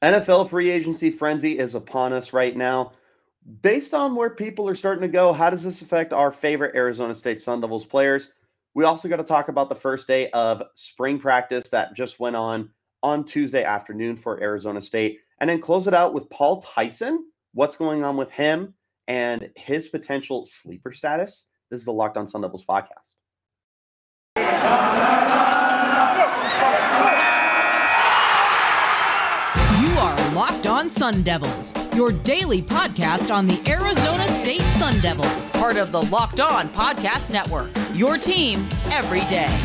NFL free agency frenzy is upon us right now. Based on where people are starting to go, how does this affect our favorite Arizona State Sun Devils players? We also got to talk about the first day of spring practice that just went on Tuesday afternoon for Arizona State, and then close it out with Paul Tyson. What's going on with him and his potential sleeper status? This is the Locked On Sun Devils podcast. You are Locked On Sun Devils, your daily podcast on the Arizona State Sun Devils, part of the Locked On Podcast Network, your team every day.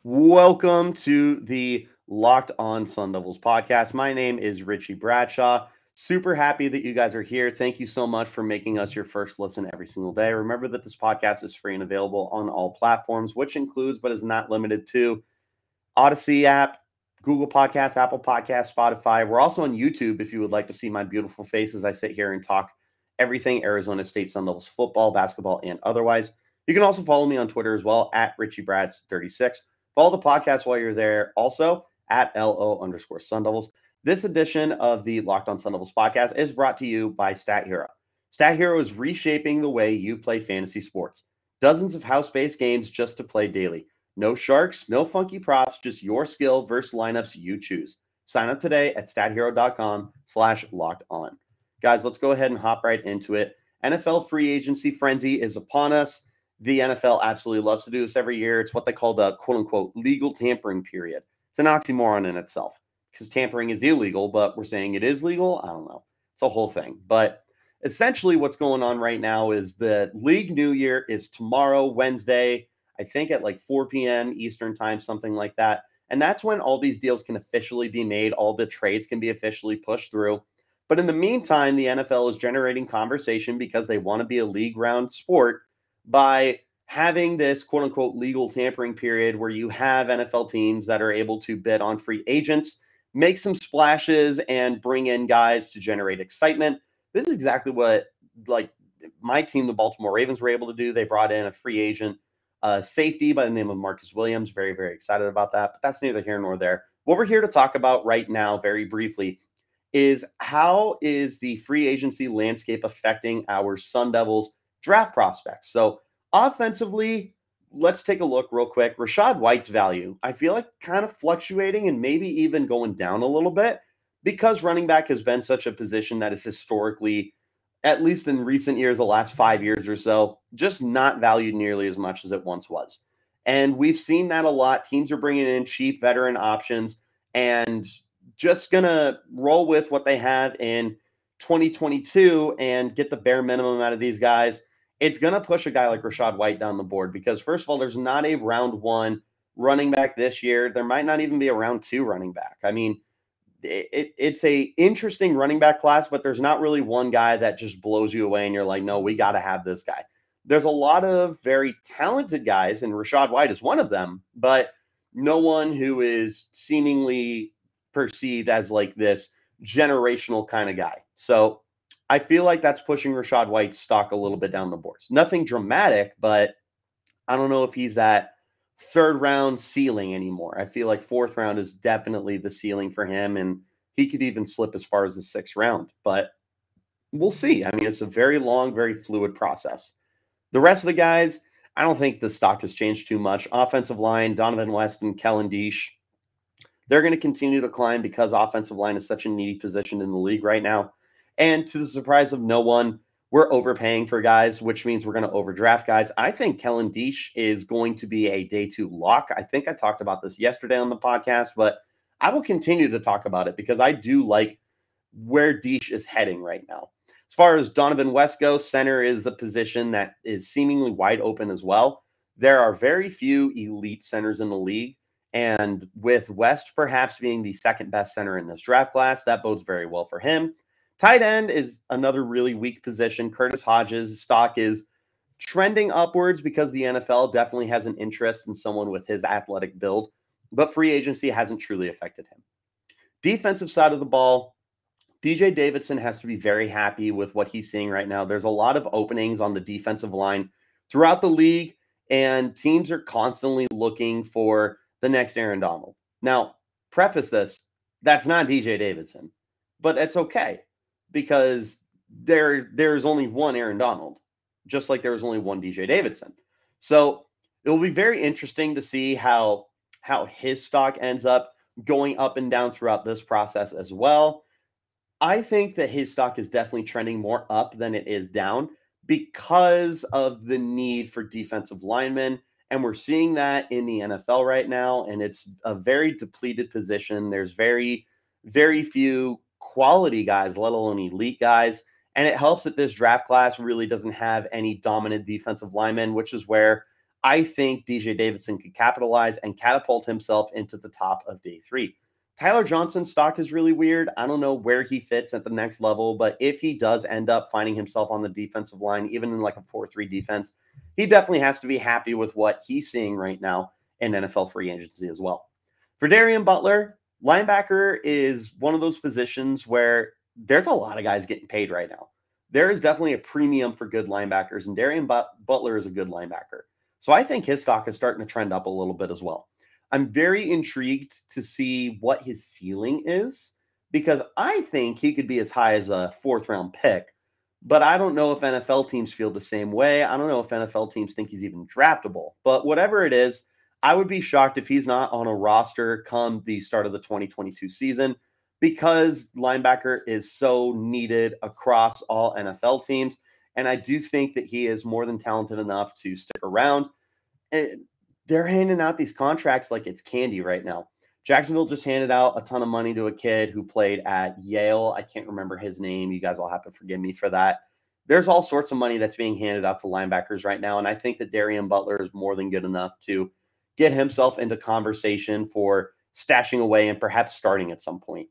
Welcome to the Locked On Sun Devils podcast. My name is Richie Bradshaw. Super happy that you guys are here. Thank you so much for making us your first listen every single day. Remember that this podcast is free and available on all platforms, which includes but is not limited to Odyssey app, Google Podcasts, Apple Podcasts, Spotify. We're also on YouTube if you would like to see my beautiful face as I sit here and talk everything Arizona State Sun Devils football, basketball, and otherwise. You can also follow me on Twitter as well at RichieBrads36. Follow the podcast while you're there also at LO_Sun Devils. This edition of the Locked On Sun Devils podcast is brought to you by StatHero. StatHero is reshaping the way you play fantasy sports. Dozens of house-based games just to play daily. No sharks, no funky props, just your skill versus lineups you choose. Sign up today at stathero.com/lockedon. Guys, let's go ahead and hop right into it. NFL free agency frenzy is upon us. The NFL absolutely loves to do this every year. It's what they call the quote-unquote legal tampering period. It's an oxymoron in itself because tampering is illegal, but we're saying it is legal. I don't know. It's a whole thing. But essentially what's going on right now is the league new year is tomorrow, Wednesday, I think at like 4 p.m. Eastern time, something like that. And that's when all these deals can officially be made. All the trades can be officially pushed through. But in the meantime, the NFL is generating conversation because they want to be a league-round sport by having this quote-unquote legal tampering period where you have NFL teams that are able to bid on free agents, make some splashes, and bring in guys to generate excitement. This is exactly what like my team, the Baltimore Ravens, were able to do. They brought in a free agent safety by the name of Marcus Williams. Very, very excited about that, but that's neither here nor there. What we're here to talk about right now, very briefly, is how is the free agency landscape affecting our Sun Devils draft prospects. So offensively, let's take a look real quick. Rachaad White's value, I feel like kind of fluctuating and maybe even going down a little bit because running back has been such a position that is historically, at least in recent years, the last 5 years or so, just not valued nearly as much as it once was. And we've seen that a lot. Teams are bringing in cheap veteran options and just going to roll with what they have in 2022 and get the bare minimum out of these guys. It's going to push a guy like Rachaad White down the board because, first of all, there's not a round one running back this year. There might not even be a round two running back. I mean, it's a interesting running back class, but there's not really one guy that just blows you away and you're like, no, we got to have this guy. There's a lot of very talented guys, and Rachaad White is one of them, but no one who is seemingly perceived as like this generational kind of guy. So I feel like that's pushing Rachaad White's stock a little bit down the boards. Nothing dramatic, but I don't know if he's that third round ceiling anymore. I feel like fourth round is definitely the ceiling for him, and he could even slip as far as the sixth round, but we'll see. I mean, it's a very long, very fluid process. The rest of the guys, I don't think the stock has changed too much. Offensive line, Donovan West and Kellen Diesch, they're going to continue to climb because offensive line is such a needy position in the league right now. And to the surprise of no one, we're overpaying for guys, which means we're going to overdraft guys. I think Kellen Diesch is going to be a day two lock. I think I talked about this yesterday on the podcast, but I will continue to talk about it because I do like where Diesch is heading right now. As far as Donovan West goes, center is a position that is seemingly wide open as well. There are very few elite centers in the league. And with West perhaps being the second best center in this draft class, that bodes very well for him. Tight end is another really weak position. Curtis Hodges' stock is trending upwards because the NFL definitely has an interest in someone with his athletic build, but free agency hasn't truly affected him. Defensive side of the ball, DJ Davidson has to be very happy with what he's seeing right now. There's a lot of openings on the defensive line throughout the league. and teams are constantly looking for the next Aaron Donald. Now, preface this, that's not DJ Davidson, but it's okay because there's only one Aaron Donald, just like there was only one DJ Davidson. So it will be very interesting to see how his stock ends up going up and down throughout this process as well. I think that his stock is definitely trending more up than it is down because of the need for defensive linemen. And we're seeing that in the NFL right now. And it's a very depleted position. There's very, very few quality guys, let alone elite guys. And it helps that this draft class really doesn't have any dominant defensive linemen, which is where I think DJ Davidson could capitalize and catapult himself into the top of day 3. Tyler Johnson's stock is really weird. I don't know where he fits at the next level, but if he does end up finding himself on the defensive line, even in like a 4-3 defense, he definitely has to be happy with what he's seeing right now in NFL free agency as well. For Darian Butler, linebacker is one of those positions where there's a lot of guys getting paid right now. There is definitely a premium for good linebackers, and Darian Butler is a good linebacker. So I think his stock is starting to trend up a little bit as well. I'm very intrigued to see what his ceiling is because I think he could be as high as a 4th-round pick, but I don't know if NFL teams feel the same way. I don't know if NFL teams think he's even draftable, but whatever it is, I would be shocked if he's not on a roster come the start of the 2022 season because linebacker is so needed across all NFL teams. And I do think that he is more than talented enough to stick around. And they're handing out these contracts like it's candy right now. Jacksonville just handed out a ton of money to a kid who played at Yale. I can't remember his name. You guys will have to forgive me for that. There's all sorts of money that's being handed out to linebackers right now. And I think that Darian Butler is more than good enough to get himself into conversation for stashing away and perhaps starting at some point.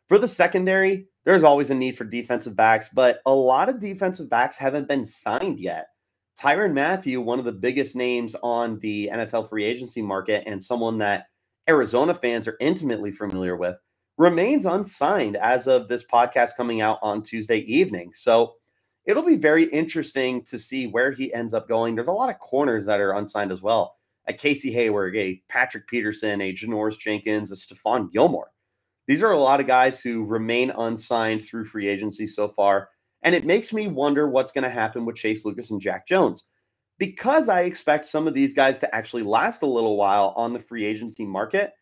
For the secondary, there's always a need for defensive backs, but a lot of defensive backs haven't been signed yet. Tyrann Mathieu, one of the biggest names on the NFL free agency market and someone that Arizona fans are intimately familiar with, remains unsigned as of this podcast coming out on Tuesday evening. So it'll be very interesting to see where he ends up going. There's a lot of corners that are unsigned as well. A Casey Hayward, a Patrick Peterson, a Janoris Jenkins, a Stephon Gilmore. These are a lot of guys who remain unsigned through free agency so far. And it makes me wonder what's going to happen with Chase Lucas and Jack Jones. Because I expect some of these guys to actually last a little while on the free agency market,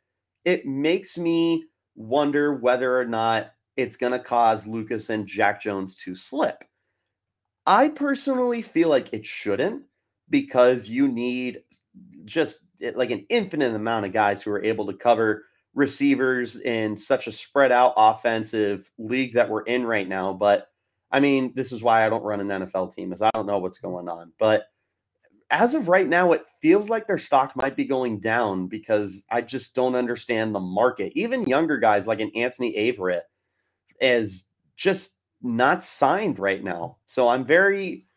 it makes me wonder whether or not it's going to cause Lucas and Jack Jones to slip. I personally feel like it shouldn't because you need just like an infinite amount of guys who are able to cover receivers in such a spread out offensive league that we're in right now. But I mean, this is why I don't run an NFL team, is I don't know what's going on. But as of right now, it feels like their stock might be going down because I just don't understand the market. Even younger guys like an Anthony Averett is just not signed right now. So I'm very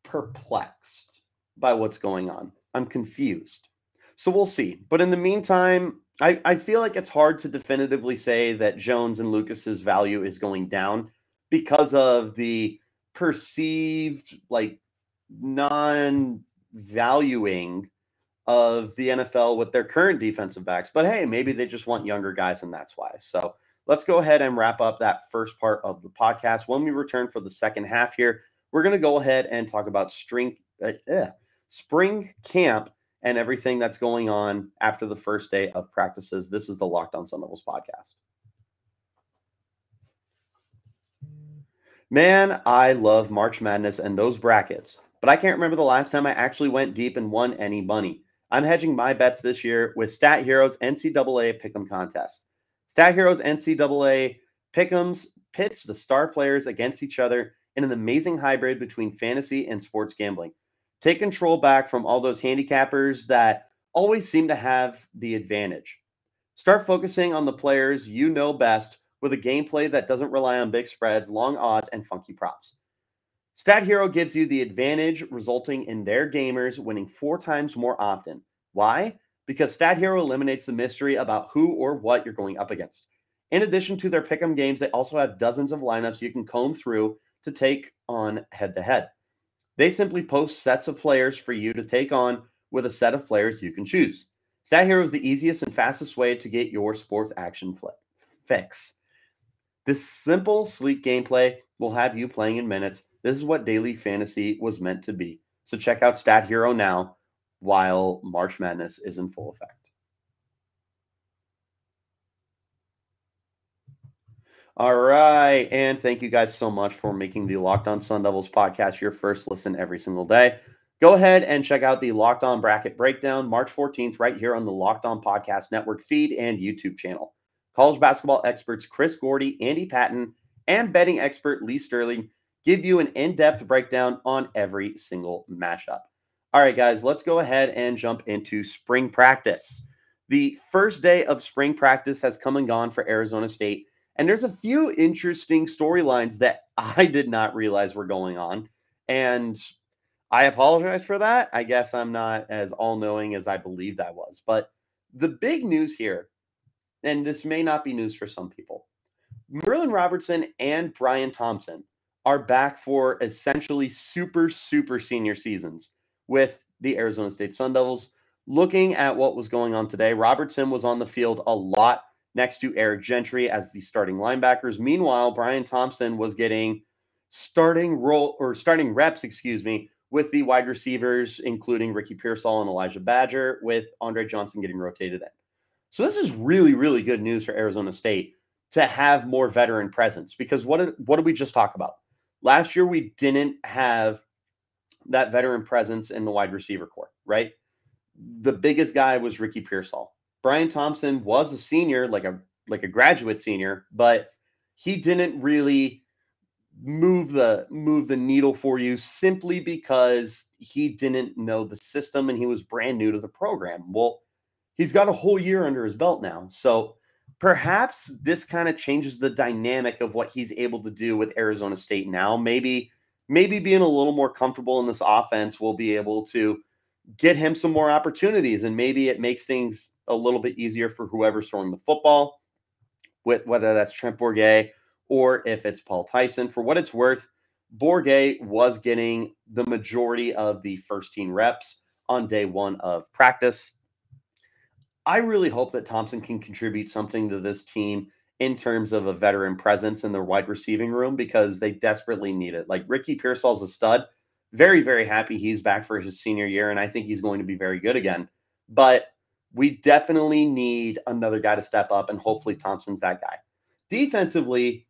perplexed by what's going on. I'm confused. So we'll see. But in the meantime, I feel like it's hard to definitively say that Jones and Lucas's value is going down because of the perceived like non-valuing of the NFL with their current defensive backs. But hey, maybe they just want younger guys and that's why. So let's go ahead and wrap up that first part of the podcast. When we return for the second half here, we're going to go ahead and talk about spring camp and everything that's going on after the first day of practices. This is the Locked On Sun Devils podcast. Man, I love March Madness and those brackets, but I can't remember the last time I actually went deep and won any money. I'm hedging my bets this year with StatHero's NCAA Pick'em contest. StatHero's NCAA Pick'ems pits the star players against each other in an amazing hybrid between fantasy and sports gambling. Take control back from all those handicappers that always seem to have the advantage. Start focusing on the players you know best with a gameplay that doesn't rely on big spreads, long odds, and funky props. StatHero gives you the advantage, resulting in their gamers winning 4 times more often. Why? Because StatHero eliminates the mystery about who or what you're going up against. In addition to their pick'em games, they also have dozens of lineups you can comb through to take on head-to-head. They simply post sets of players for you to take on with a set of players you can choose. StatHero is the easiest and fastest way to get your sports action fix. This simple, sleek gameplay will have you playing in minutes. This is what daily fantasy was meant to be. So check out StatHero now while March Madness is in full effect. All right, and thank you guys so much for making the Locked On Sun Devils podcast your first listen every single day. Go ahead and check out the Locked On Bracket Breakdown March 14th right here on the Locked On Podcast Network feed and YouTube channel. College basketball experts Chris Gordy, Andy Patton, and betting expert Lee Sterling give you an in-depth breakdown on every single matchup. All right, guys, let's go ahead and jump into spring practice. The first day of spring practice has come and gone for Arizona State, and there's a few interesting storylines that I did not realize were going on, and I apologize for that. I guess I'm not as all-knowing as I believed I was, but the big news here, and this may not be news for some people, Merlin Robertson and Brian Thompson are back for essentially super senior seasons with the Arizona State Sun Devils. Looking at what was going on today, Robertson was on the field a lot next to Eric Gentry as the starting linebackers. Meanwhile, Brian Thompson was getting starting reps, with the wide receivers, including Ricky Pearsall and Elijah Badger, with Andre Johnson getting rotated in. So this is really good news for Arizona State to have more veteran presence, because what did we just talk about? Last year, we didn't have that veteran presence in the wide receiver corps, right? The biggest guy was Ricky Pearsall. Brian Thompson was a senior, like a graduate senior, but he didn't really move the needle for you simply because he didn't know the system and he was brand new to the program. Well, he's got a whole year under his belt now. So perhaps this kind of changes the dynamic of what he's able to do with Arizona State now. Maybe being a little more comfortable in this offense will be able to get him some more opportunities, and maybe it makes things a little bit easier for whoever's throwing the football, whether that's Trent Bourget or if it's Paul Tyson. For what it's worth, Bourget was getting the majority of the first team reps on day one of practice. I really hope that Thompson can contribute something to this team in terms of a veteran presence in their wide receiving room, because they desperately need it. Like, Ricky Pearsall's a stud. Very happy he's back for his senior year, and I think he's going to be very good again. But we definitely need another guy to step up, and hopefully Thompson's that guy. Defensively,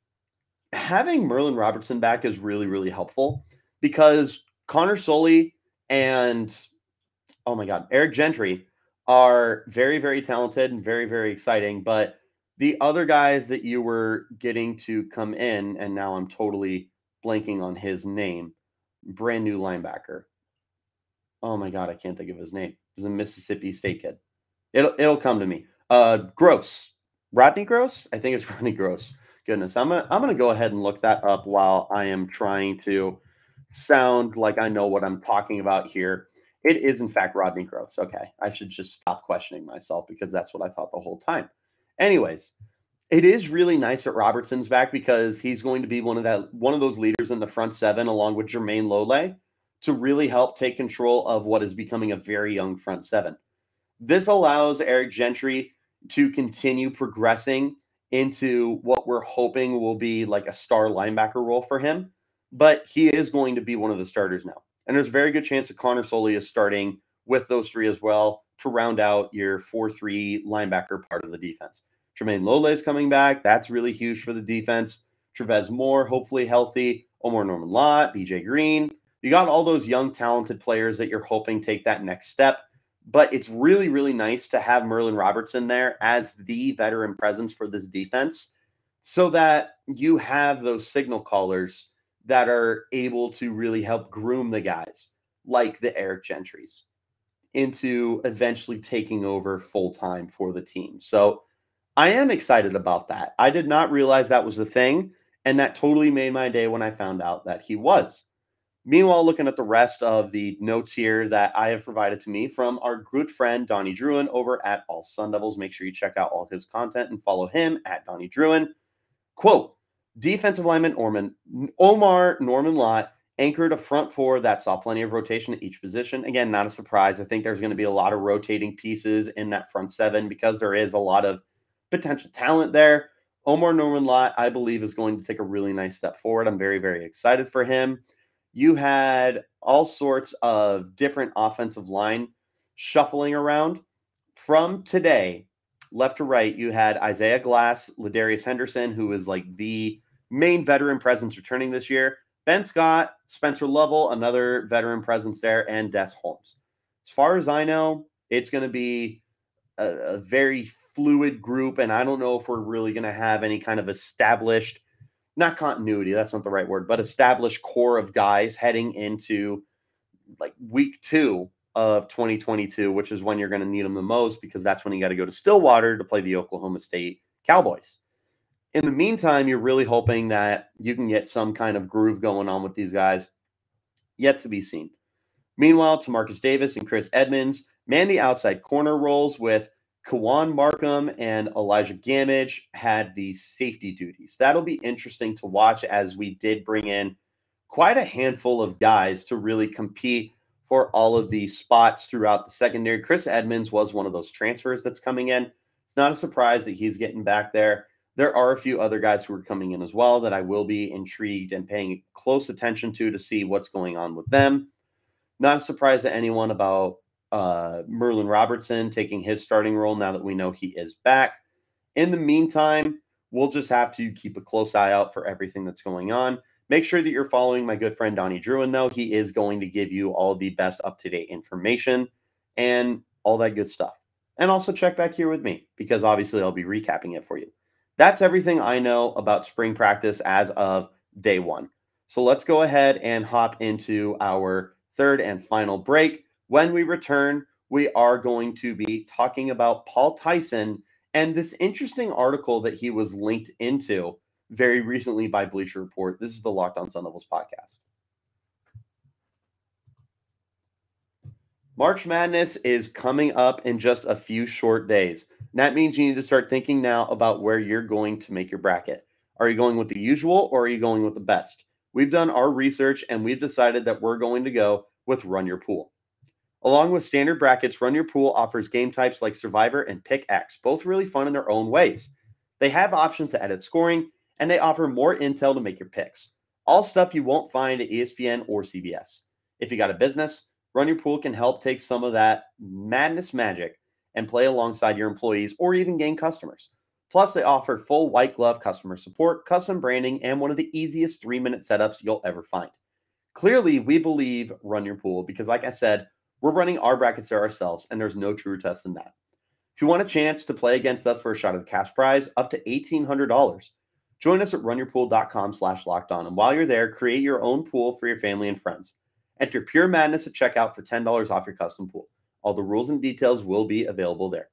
having Merlin Robertson back is really helpful, because Connor Soley and, oh my God, Eric Gentry are very talented and very exciting. But the other guys that you were getting to come in, and now I'm totally blanking on his name, brand new linebacker. Oh my God, I can't think of his name. He's a Mississippi State kid. It'll come to me. Gross. Rodney Gross? I think it's Rodney Gross. Goodness, I'm gonna go ahead and look that up while I am trying to sound like I know what I'm talking about here. It is, in fact, Rodney Gross. Okay, I should just stop questioning myself, because that's what I thought the whole time. Anyways, it is really nice that Robertson's back, because he's going to be one of those leaders in the front seven, along with Jermaine Lole, to really help take control of what is becoming a very young front seven. This allows Eric Gentry to continue progressing into what we're hoping will be like a star linebacker role for him, but he is going to be one of the starters now. And there's a very good chance that Connor Soley is starting with those three as well to round out your 4-3 linebacker part of the defense. Jermaine Lole is coming back. That's really huge for the defense. Trevez Moore, hopefully healthy. Omar Norman Lott, BJ Green. You got all those young, talented players that you're hoping take that next step. But it's really nice to have Merlin Robertson there as the veteran presence for this defense, so that you have those signal callers that are able to really help groom the guys like the Eric Gentrys into eventually taking over full-time for the team. So I am excited about that. I did not realize that was the thing, and that totally made my day when I found out that he was. Meanwhile, looking at the rest of the notes here that I have provided to me from our good friend Donnie Druin over at All Sun Devils. Make sure you check out all his content and follow him at Donnie Druin. Quote, defensive lineman Omar Norman Lott Anchored a front four that saw plenty of rotation at each position. Again, not a surprise. I think there's going to be a lot of rotating pieces in that front seven because there is a lot of potential talent there. Omar Norman-Lott, I believe, is going to take a really nice step forward. I'm very, very excited for him. You had all sorts of different offensive line shuffling around. From today, left to right, you had Isaiah Glass, Ladarius Henderson, who is like the main veteran presence returning this year. Ben Scott, Spencer Lovell, another veteran presence there, and Des Holmes. As far as I know, it's going to be a very fluid group, and I don't know if we're really going to have any kind of established, not continuity, that's not the right word, but established core of guys heading into like week 2 of 2022, which is when you're going to need them the most because that's when you got to go to Stillwater to play the Oklahoma State Cowboys. In the meantime, you're really hoping that you can get some kind of groove going on with these guys. Yet to be seen. Meanwhile, Tamarcus Davis and Chris Edmonds man the outside corner roles with Kawan Markham and Elijah Gamage had the safety duties. That'll be interesting to watch as we did bring in quite a handful of guys to really compete for all of the spots throughout the secondary. Chris Edmonds was one of those transfers that's coming in. It's not a surprise that he's getting back there. There are a few other guys who are coming in as well that I will be intrigued and paying close attention to see what's going on with them. Not a surprise to anyone about Merlin Robertson taking his starting role now that we know he is back. In the meantime, we'll just have to keep a close eye out for everything that's going on. Make sure that you're following my good friend Donnie Druin, though. He is going to give you all the best up-to-date information and all that good stuff. And also check back here with me because obviously I'll be recapping it for you. That's everything I know about spring practice as of day 1. So let's go ahead and hop into our third and final break. When we return, we are going to be talking about Paul Tyson and this interesting article that he was linked into very recently by Bleacher Report. This is the Locked On Sun Devils podcast. March Madness is coming up in just a few short days. And that means you need to start thinking now about where you're going to make your bracket. Are you going with the usual or are you going with the best? We've done our research and we've decided that we're going to go with Run Your Pool. Along with standard brackets, Run Your Pool offers game types like Survivor and Pick X, both really fun in their own ways. They have options to edit scoring, and they offer more intel to make your picks. All stuff you won't find at ESPN or CBS. If you got a business, Run Your Pool can help take some of that madness magic and play alongside your employees or even gain customers. Plus, they offer full white glove customer support, custom branding, and one of the easiest 3-minute setups you'll ever find. Clearly, we believe Run Your Pool because, like I said, we're running our brackets there ourselves, and there's no truer test than that. If you want a chance to play against us for a shot at the cash prize, up to $1,800, join us at runyourpool.com/lockedon. And while you're there, create your own pool for your family and friends. Enter Pure Madness at checkout for $10 off your custom pool. All the rules and details will be available there.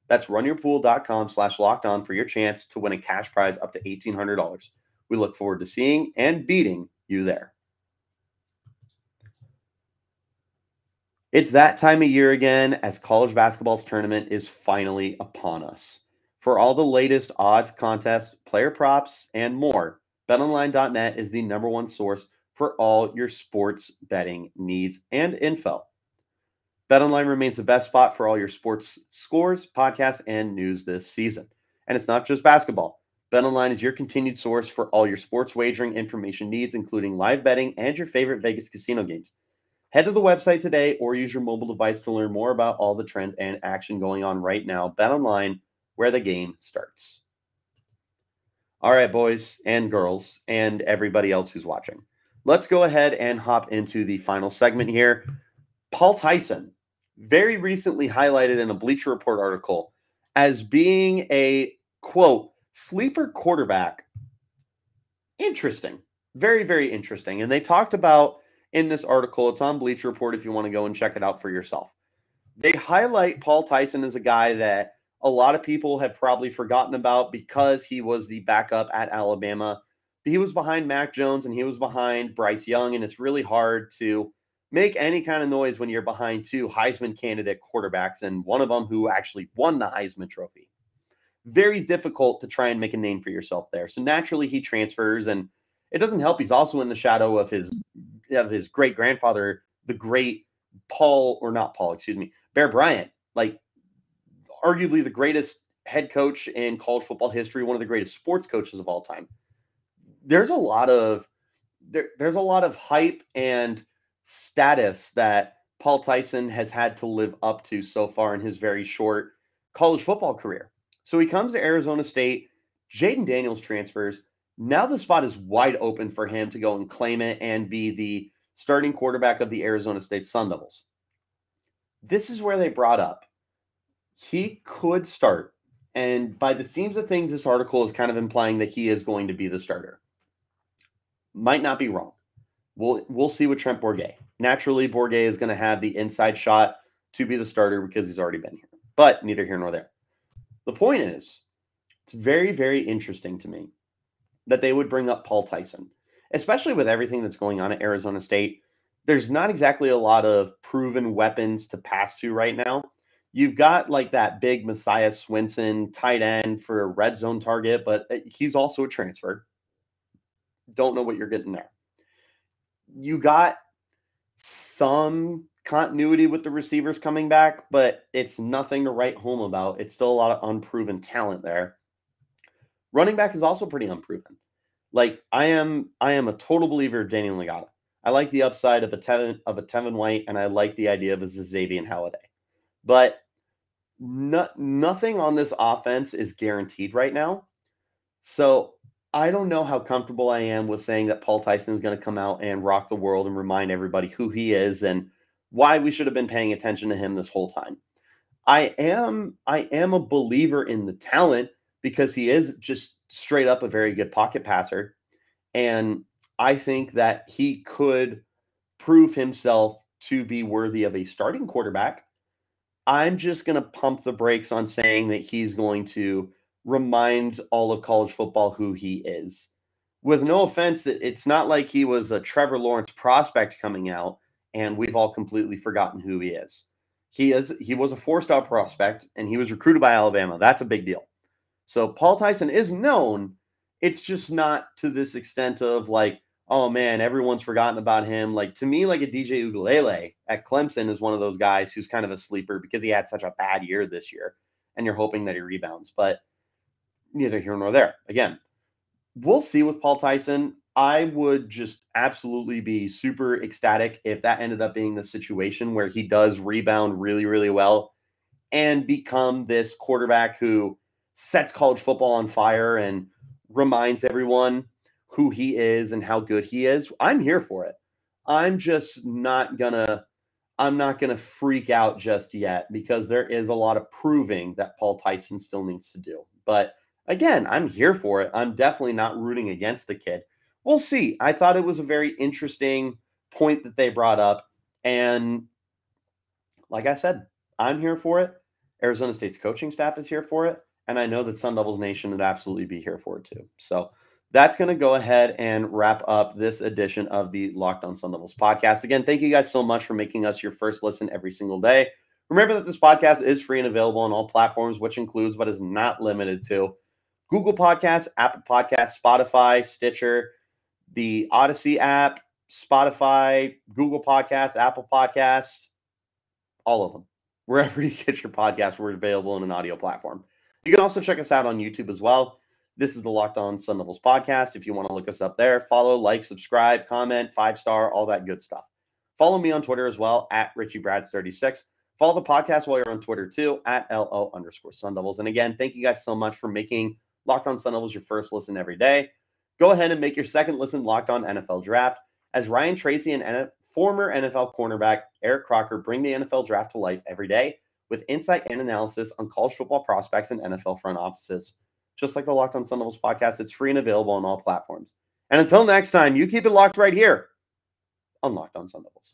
That's runyourpool.com/lockedon for your chance to win a cash prize up to $1,800. We look forward to seeing and beating you there. It's that time of year again as college basketball's tournament is finally upon us. For all the latest odds, contests, player props, and more, betonline.net is the #1 source for all your sports betting needs and info. BetOnline remains the best spot for all your sports scores, podcasts, and news this season. And it's not just basketball. BetOnline is your continued source for all your sports wagering information needs, including live betting and your favorite Vegas casino games. Head to the website today or use your mobile device to learn more about all the trends and action going on right now. BetOnline, where the game starts. All right, boys and girls and everybody else who's watching. Let's go ahead and hop into the final segment here. Paul Tyson, very recently highlighted in a Bleacher Report article as being a, quote, sleeper quarterback. Interesting. Very, very interesting. And they talked about in this article, it's on Bleacher Report if you want to go and check it out for yourself. They highlight Paul Tyson as a guy that a lot of people have probably forgotten about because he was the backup at Alabama. He was behind Mac Jones and he was behind Bryce Young, and it's really hard to make any kind of noise when you're behind 2 Heisman candidate quarterbacks and one of them who actually won the Heisman Trophy. Very difficult to try and make a name for yourself there. So naturally he transfers, and it doesn't help. He's also in the shadow of his his great grandfather, the great Bear Bryant, like arguably the greatest head coach in college football history, one of the greatest sports coaches of all time. There's a lot of hype and status that Paul Tyson has had to live up to so far in his very short college football career. So he comes to Arizona State. Jaden Daniels transfers. Now the spot is wide open for him to go and claim it and be the starting quarterback of the Arizona State Sun Devils. This is where they brought up he could start. And by the seams of things, this article is kind of implying that he is going to be the starter. Might not be wrong. We'll see with Trent Bourget. Naturally, Bourget is going to have the inside shot to be the starter because he's already been here. But neither here nor there. The point is, it's very, very interesting to me that they would bring up Paul Tyson, especially with everything that's going on at Arizona State. There's not exactly a lot of proven weapons to pass to right now. You've got like that big Messiah Swinson tight end for a red zone target, but he's also a transfer. Don't know what you're getting there. You got some continuity with the receivers coming back, but it's nothing to write home about. It's still a lot of unproven talent there. Running back is also pretty unproven. Like I am a total believer of Daniel Legata. I like the upside of a Tevin White, and I like the idea of a Xavier Halliday. But nothing on this offense is guaranteed right now. So I don't know how comfortable I am with saying that Paul Tyson is going to come out and rock the world and remind everybody who he is and why we should have been paying attention to him this whole time. I am a believer in the talent because he is just straight up a very good pocket passer. And I think that he could prove himself to be worthy of a starting quarterback. I'm just going to pump the brakes on saying that he's going to remind all of college football who he is. With no offense, it's not like he was a Trevor Lawrence prospect coming out and we've all completely forgotten who he is. He was a four-star prospect and he was recruited by Alabama. That's a big deal. So Paul Tyson is known. It's just not to this extent of like, oh man, everyone's forgotten about him. Like to me, like a DJ Uiagalelei at Clemson is one of those guys who's kind of a sleeper because he had such a bad year this year and you're hoping that he rebounds, but neither here nor there. Again, we'll see with Paul Tyson. I would just absolutely be super ecstatic if that ended up being the situation where he does rebound really, really well and become this quarterback who sets college football on fire and reminds everyone who he is and how good he is. I'm here for it. I'm not gonna freak out just yet because there is a lot of proving that Paul Tyson still needs to do. But again, I'm here for it. I'm definitely not rooting against the kid. We'll see. I thought it was a very interesting point that they brought up. And like I said, I'm here for it. Arizona State's coaching staff is here for it. And I know that Sun Devils Nation would absolutely be here for it too. So that's going to go ahead and wrap up this edition of the Locked On Sun Devils podcast. Again, thank you guys so much for making us your first listen every single day. Remember that this podcast is free and available on all platforms, which includes but is not limited to Google Podcasts, Apple Podcasts, Spotify, Stitcher, the Odyssey app, Spotify, Google Podcasts, Apple Podcasts, all of them. Wherever you get your podcasts, we're available in an audio platform. You can also check us out on YouTube as well. This is the Locked On Sun Devils podcast. If you want to look us up there, follow, like, subscribe, comment, 5-star, all that good stuff. Follow me on Twitter as well, at RichieBrads36. Follow the podcast while you're on Twitter too, at LO_Sun Devils. And again, thank you guys so much for making Locked On Sun Devils your first listen every day. Go ahead and make your second listen Locked On NFL Draft as Ryan Tracy and former NFL cornerback Eric Crocker bring the NFL Draft to life every day with insight and analysis on college football prospects and NFL front offices. Just like the Locked On Sun Devils podcast, it's free and available on all platforms. And until next time, you keep it locked right here on Locked On Sun Devils.